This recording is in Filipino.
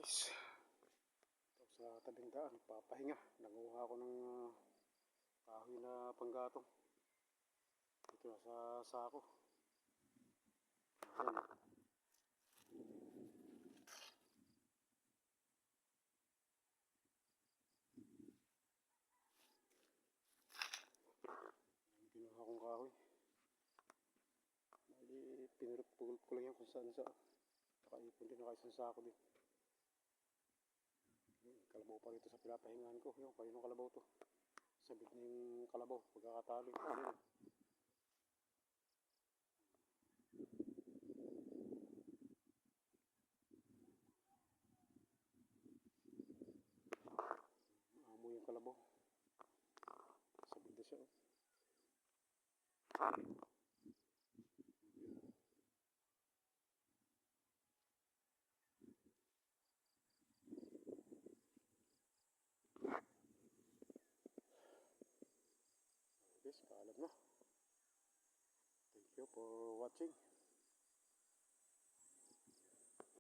guys, ito sa tabing daan, papahinga. Nanguha ako ng kahoy na panggatong. Ito na sa sako. Ayan. Kinuha kong kahoy. Bali, pinurot-pulot ko lang yan kung saan sa. Nakaipon din, nakaisang sako din. Kalabaw pa rito sa pinapahingahan ko. Yung kayo ng kalabaw to. Sabit na yung kalabaw, pagkakatali. Ayan. Amo yung kalabaw. Sabit na siya. Guys, paalam na. Thank you for watching.